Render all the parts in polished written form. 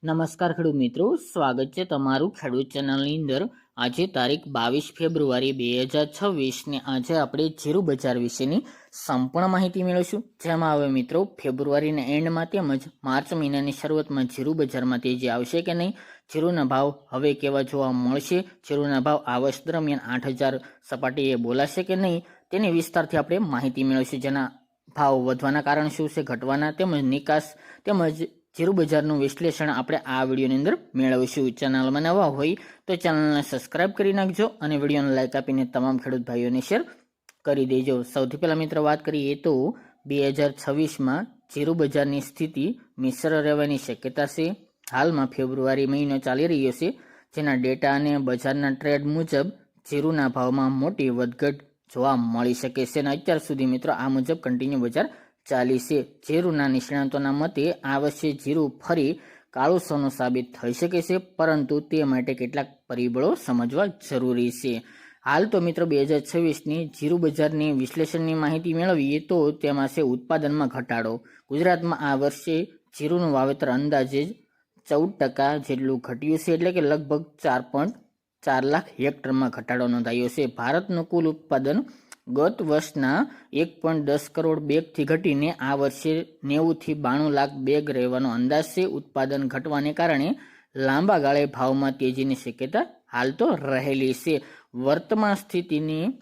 નમસ્કાર ખેડૂત મિત્રો, સ્વાગત છે તમારું ખેડૂત ચેનલની અંદર। આજે તારીખ 22 ફેબ્રુઆરી 2026 ને આજે આપણે જીરું બજાર વિશેની સંપૂર્ણ માહિતી મેળવીશું। જેમાં હવે મિત્રો ફેબ્રુઆરીના એન્ડમાં તેમજ માર્ચ મહિનાની શરૂઆતમાં જીરું બજારમાં તેજી આવશે કે નહીં, જીરુના ભાવ હવે કેવા જોવા મળશે, જીરુના ભાવ આ વર્ષ દરમિયાન 8,000 સપાટીએ બોલાશે કે નહીં, તેની વિસ્તારથી આપણે માહિતી મેળવીશું। જેના ભાવ વધવાના કારણ શું છે, ઘટવાના, તેમજ નિકાસ, તેમજ જીરું બજારનું વિશ્લેષણ આપણે આ વિડીયોની અંદર મેળવીશું। ચેનલમાં નવા હોય તો ચેનલને સબસ્ક્રાઇબ કરી નાખજો અને વિડીયોને લાઇક આપીને તમામ ખેડૂત ભાઈઓને શેર કરી દેજો। સૌથી પહેલાં મિત્રો વાત કરીએ તો 2026માં જીરું બજારની સ્થિતિ મિશ્ર રહેવાની શક્યતા છે। હાલમાં ફેબ્રુઆરી મહિનો ચાલી રહ્યો છે, જેના ડેટા અને બજારના ટ્રેડ મુજબ જીરુના ભાવમાં મોટી વધઘટ જોવા મળી શકે છે અને અત્યાર સુધી મિત્રો આ મુજબ કન્ટિન્યુ બજાર ચાલી છે। જીરુના નિષ્ણાતોના મતે આ વર્ષે જીરું ફરી કાળું સોનું સાબિત થઈ શકે છે, પરંતુ તે માટે કેટલાક પરિબળો સમજવા જરૂરી છે। હાલ તો મિત્રો 2026ની જીરું બજારની વિશ્લેષણની માહિતી મેળવીએ તો તેમાં છે ઉત્પાદનમાં ઘટાડો। ગુજરાતમાં આ વર્ષે જીરુનું વાવેતર અંદાજે 14% જેટલું ઘટ્યું છે, એટલે કે લગભગ 4.4 લાખ હેક્ટરમાં ઘટાડો નોંધાયો છે। ભારતનું કુલ ઉત્પાદન ગત વર્ષના 1.10 કરોડ બેગથી ઘટીને આ વર્ષે 90 થી 92 લાખ બેગ રહેવાનો અંદાજ છે। ઉત્પાદન ઘટવાને કારણે લાંબા ગાળે ભાવમાં તેજીની શક્યતા હાલ તો રહેલી છે। વર્તમાન સ્થિતિની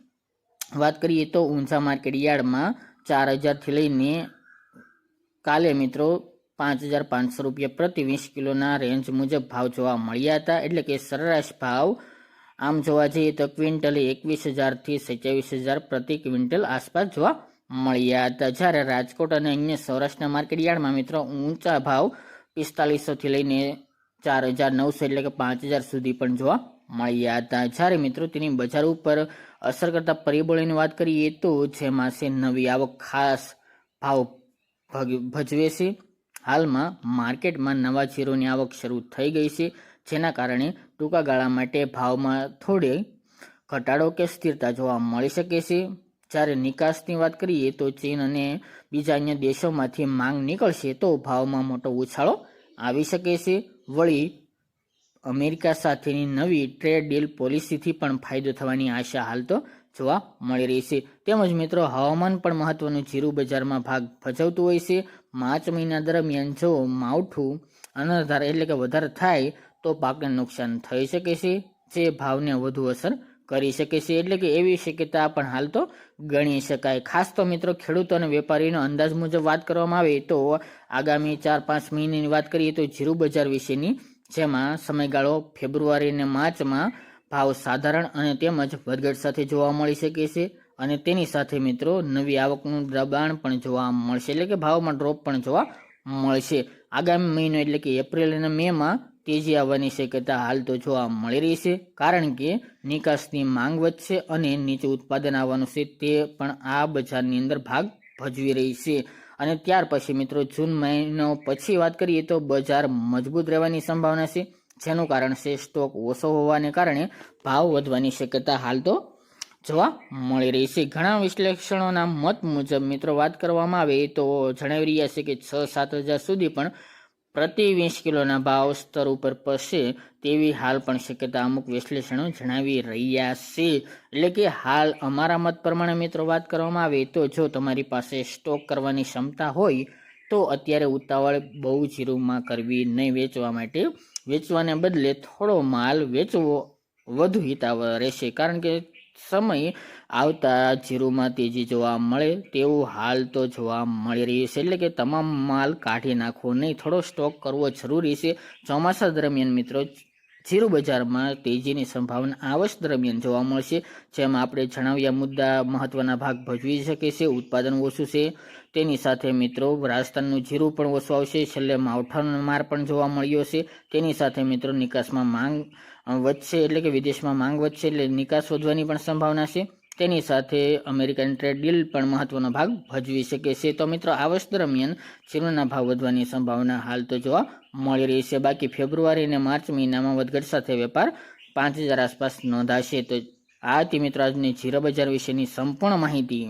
વાત કરીએ તો ઊંઝા માર્કેટ યાર્ડમાં 4,000થી લઈને કાલે મિત્રો 5,500 રૂપિયા પ્રતિ 20 કિલોના રેન્જ મુજબ ભાવ જોવા મળ્યા હતા, એટલે કે સરેરાશ ભાવ આમ જોવા જઈએ તો ક્વિન્ટલે 21,000થી 27,000 પ્રતિ ક્વિન્ટલ આસપાસ જોવા મળ્યા હતા। જ્યારે રાજકોટ અને અન્ય સૌરાષ્ટ્રના માર્કેટ યાર્ડમાં મિત્રો ઊંચા ભાવ 4,500થી લઈને 4,900 એટલે કે 5,000 સુધી પણ જોવા મળ્યા હતા। જ્યારે મિત્રો તેની બજાર ઉપર અસર કરતા પરિબળોની વાત કરીએ તો જેમાં છે નવી આવક ખાસ ભાવ ભજવે છે। હાલમાં માર્કેટમાં નવા જીરુની આવક શરૂ થઈ ગઈ છે, જેના કારણે ટૂંકા ગાળા માટે ભાવમાં થોડે ઘટાડો કે સ્થિરતા જોવા મળી શકે છે। જ્યારે નિકાસની વાત કરીએ તો ચીન અને બીજા અન્ય દેશોમાંથી માંગ નીકળશે તો ભાવમાં મોટો ઉછાળો આવી શકે છે। વળી અમેરિકા સાથેની નવી ટ્રેડ ડીલ પોલિસીથી પણ ફાયદો થવાની આશા હાલ તો જોવા મળી રહી છે। તેમજ મિત્રો હવામાન પણ મહત્વનું જીરું બજારમાં ભાગ ભજવતું હોય છે। માર્ચ મહિના દરમિયાન જો માવઠું અનધાર એટલે કે વધારે થાય તો પાકને નુકસાન થઈ શકે છે, જે ભાવને વધુ અસર કરી શકે છે, એટલે કે એવી શક્યતા પણ હાલ તો ગણી શકાય। ખાસ તો મિત્રો ખેડૂતો અને વેપારીનો અંદાજ મુજબ વાત કરવામાં આવે તો આગામી 4-5 મહિનાની વાત કરીએ તો જીરું બજાર વિશેની, જેમાં સમયગાળો ફેબ્રુઆરી અને માર્ચમાં ભાવ સાધારણ અને તેમજ વધઘટ સાથે જોવા મળી શકે છે અને તેની સાથે મિત્રો નવી આવકનું દબાણ પણ જોવા મળશે, એટલે કે ભાવમાં ડ્રોપ પણ જોવા મળશે। આગામી મહિનો એટલે કે એપ્રિલ અને મેમાં તેજી આવવાની શક્યતા હાલ તો જોવા મળી રહી છે, કારણ કે નિકાસની માંગ વધશે અને નીચું ઉત્પાદન આવવાનું છે, તે પણ આ બજારની અંદર ભાગ ભજવી રહી છે। અને ત્યાર પછી મિત્રો જૂન મહિનો પછી વાત કરીએ તો બજાર મજબૂત રહેવાની સંભાવના છે, જેનું કારણ છે સ્ટોક ઓછો હોવાને કારણે ભાવ વધવાની શક્યતા હાલ તો જોવા મળી રહી છે। ઘણા વિશ્લેષણોના મત મુજબ મિત્રો વાત કરવામાં આવે તો જણાવી રહ્યા છે કે 6-7 હજાર સુધી પણ પ્રતિ 20 કિલોના ભાવ સ્તર ઉપર પહોંચશે તેવી હાલ પણ શક્યતા અમુક વિશ્લેષણો જણાવી રહ્યા છે। એટલે કે હાલ અમારા મત પ્રમાણે મિત્રો વાત કરવામાં આવે તો જો તમારી પાસે સ્ટોક કરવાની ક્ષમતા હોય તો અત્યારે ઉતાવળ બહુ જીરુમાં કરવી નહીં વેચવા માટે। વેચવાને બદલે થોડો માલ વેચવો વધુ હિતાવહ રહેશે, કારણ કે સમય આવતા જીરુમાં તેજી જોવા મળે તેવું હાલ તો જોવા મળી રહ્યું છે, એટલે કે તમામ માલ કાઢી નાખવો નહીં, થોડો સ્ટોક કરવો જરૂરી છે। ચોમાસા દરમિયાન મિત્રો જીરું બજારમાં તેજીની સંભાવના આ વર્ષ દરમિયાન જોવા મળશે, જેમાં આપણે જણાવ્યા મુદ્દા મહત્વના ભાગ ભજવી શકે છે। ઉત્પાદન ઓછું છે, તેની સાથે મિત્રો રાજસ્થાનનું જીરું પણ ઓછું આવશે, છેલ્લે માવઠાનો માર પણ જોવા મળ્યો છે, તેની સાથે મિત્રો નિકાસમાં માંગ વધશે, એટલે કે વિદેશમાં માંગ વધશે એટલે નિકાસ વધવાની પણ સંભાવના છે। તેની સાથે અમેરિકન ટ્રેડ ડીલ પણ મહત્વનો ભાગ ભજવી શકે છે। તો મિત્રો આ વર્ષ દરમિયાન જીરુના ભાવ વધવાની સંભાવના હાલ તો જોવા મળી રહી છે। બાકી ફેબ્રુઆરી અને માર્ચ મહિનામાં વધઘટ સાથે વેપાર 5,000 આસપાસ નોંધાશે। તો આ હતી મિત્રો આજની જીરા બજાર વિશેની સંપૂર્ણ માહિતી।